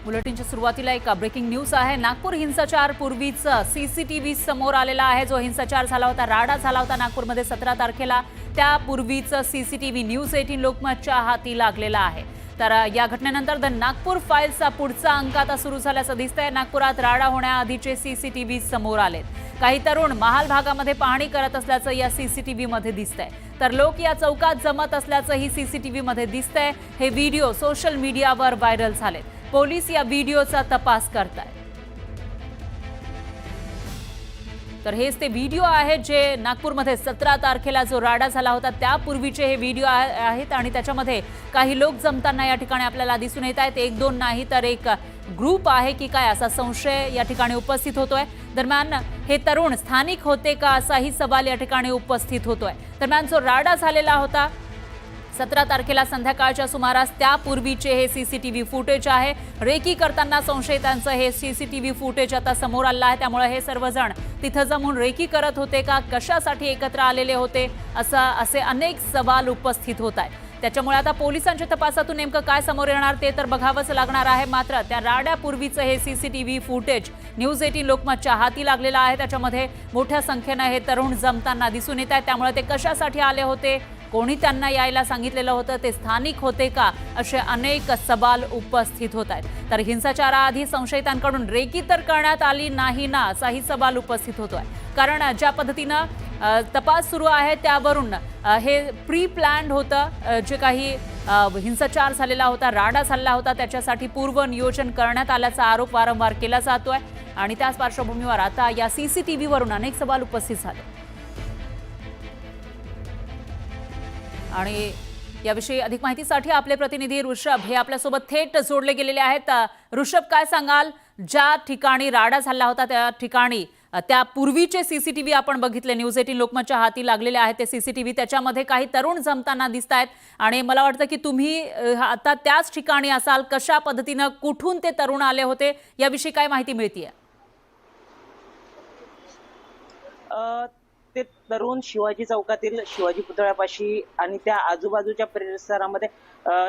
बुलेटिनच्या सुरुवातीला एक breaking news आहे। नागपूर हिंसाचार पूर्वीचा सीसीटीव्ही समोर आलेला आहे। जो हिंसाचार झाला होता, राडा झाला होता नागपूरमध्ये 17 तारखेला, त्यापूर्वीचा सीसीटीव्ही न्यूज 18 लोकमतच्या हाती लागलेला आहे। तर या घटनेनंतर द नागपूर फाईल्सचा पुढचा अंक आता सुरू झाल्याचं दिसतंय। नागपुरात राडा होण्याआधीचे सीसीटीव्ही समोर आलेत। काही तरुण महाल भागामध्ये पाहणी करत असल्याचं या सीसीटीव्ही मध्ये दिसतंय। तर लोक या चौकात जमत असल्याचं ही सीसीटीव्ही मध्ये दिसतंय। हे व्हिडिओ सोशल मीडियावर व्हायरल झालेत। पोलीस या व्हिडिओचा तपास करतायत। तर हेच ते व्हिडिओ आहेत जे नागपूरमध्ये 17 तारखेला जो राडा झाला होता त्यापूर्वीचे हे व्हिडिओ आहेत आणि त्याच्यामध्ये काही लोक जमताना या ठिकाणी आपल्याला दिसून येत आहेत। एक दोन नाही तर एक ग्रुप आहे की काय असा संशय या ठिकाणी उपस्थित होतोय। दरम्यान हे तरुण स्थानिक होते का असाही सवाल या ठिकाणी उपस्थित होतोय। दरम्यान जो राडा झालेला होता 17 तारखेला संध्याकाळच्या सुमारास त्यापूर्वीचे हे सीसीटीव्ही फुटेज आहे। रेकी करताना संशयितांचं हे सीसीटीव्ही फुटेज आता समोर आलं आहे। त्यामुळे हे सर्वजण तिथं जमून रेकी करत होते का, कशासाठी एकत्र आलेले होते, असे अनेक सवाल उपस्थित होत आहेत। त्याच्यामुळे आता पोलिसांच्या तपासातून नेमकं काय समोर येणार ते तर बघावंच लागणार आहे। मात्र त्या राड्यापूर्वीचं हे सीसीटीव्ही फुटेज न्यूज 18 लोकमतच्या हाती लागलेलं आहे। त्याच्यामध्ये मोठ्या संख्येने हे तरुण जमताना दिसून येत आहेत। त्यामुळे ते कशासाठी आले होते, कोणी त्यांना यायला सांगितलेलं होतं, ते स्थानिक होते का, असे अनेक सवाल उपस्थित होत आहेत। तर हिंसाचाराआधी संशयितांकडून रेकी तर करण्यात आली नाही ना, असाही सवाल उपस्थित होतोय। कारण ज्या पद्धतीनं तपास सुरू आहे त्यावरून हे प्री प्लॅन्ड होतं। जे काही हिंसाचार झालेला होता, राडा झालेला होता, त्याच्यासाठी पूर्व नियोजन करण्यात आल्याचा आरोप वारंवार केला जातोय। आणि त्याच पार्श्वभूमीवर आता या सीसीटीव्ही वरून अनेक सवाल उपस्थित झाले। आणि याविषयी अधिक माहितीसाठी आपले प्रतिनिधी ऋषभ हे आपल्यासोबत थेट जोडले गेलेले आहेत। ऋषभ, काय सांगाल, ज्या ठिकाणी राडा झाला होता त्या ठिकाणी त्या पूर्वीचे सीसीटीव्ही आपण बघितले, न्यूज 18 लोकमतच्या हाती लागलेले आहेत ते सीसीटीव्ही, त्याच्यामध्ये काही तरुण जमताना दिसत आहेत आणि मला वाटतं की तुम्ही आता त्याच ठिकाणी असाल। कशा पद्धतीनं, कुठून ते तरुण आले होते, याविषयी काय माहिती मिळतीये? ते तरुण शिवाजी चौकातील शिवाजी पुतळ्यापाशी आणि त्या आजूबाजूच्या परिसरामध्ये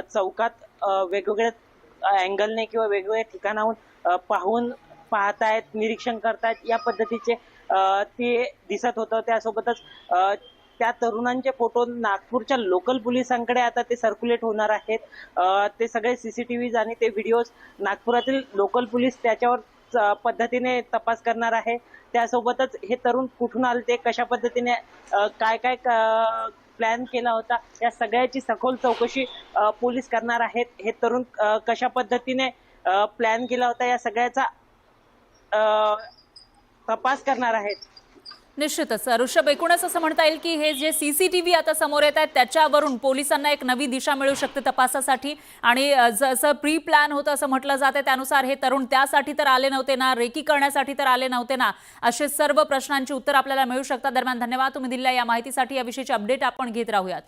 चौकात वेगवेगळ्या अँगलने किंवा वेगवेगळ्या ठिकाणाहून पाहतायत, निरीक्षण करतायत, या पद्धतीचे ते दिसत होतं। त्यासोबतच त्या तरुणांचे फोटो नागपूरच्या लोकल पोलिसांकडे आता ते सर्क्युलेट होणार आहेत। ते सगळे सीसीटीव्हीज आणि ते व्हिडिओज नागपुरातील लोकल पोलीस त्याच्यावर पद्धतीने तपास करणार आहे। त्यासोबतच हे तरुण कुठून आले, कशा पद्धतीने काय काय प्लॅन केला होता, या सगळ्याची सखोल चौकशी पोलीस करणार आहेत। हे तरुण कशा पद्धतीने प्लॅन केला होता, या सगळ्याचा तपास करणार आहेत। निश्चितच ऋषभ, एकूणच असं म्हणता येईल की हे जे सीसीटीव्ही आता समोर येत आहेत त्याच्यावरून पोलिसांना एक नवी दिशा मिळू शकते तपासासाठी। आणि जसं प्री प्लॅन होतं असं म्हटलं जाते त्यानुसार हे तरुण त्यासाठी तर आले नव्हते ना, रेकी करण्यासाठी तर आले नव्हते ना, असे सर्व प्रश्नांची उत्तर आपल्याला मिळू शकतात। दरम्यान धन्यवाद तुम्ही दिलेल्या या माहितीसाठी। याविषयीचे अपडेट आपण घेत राहूयात।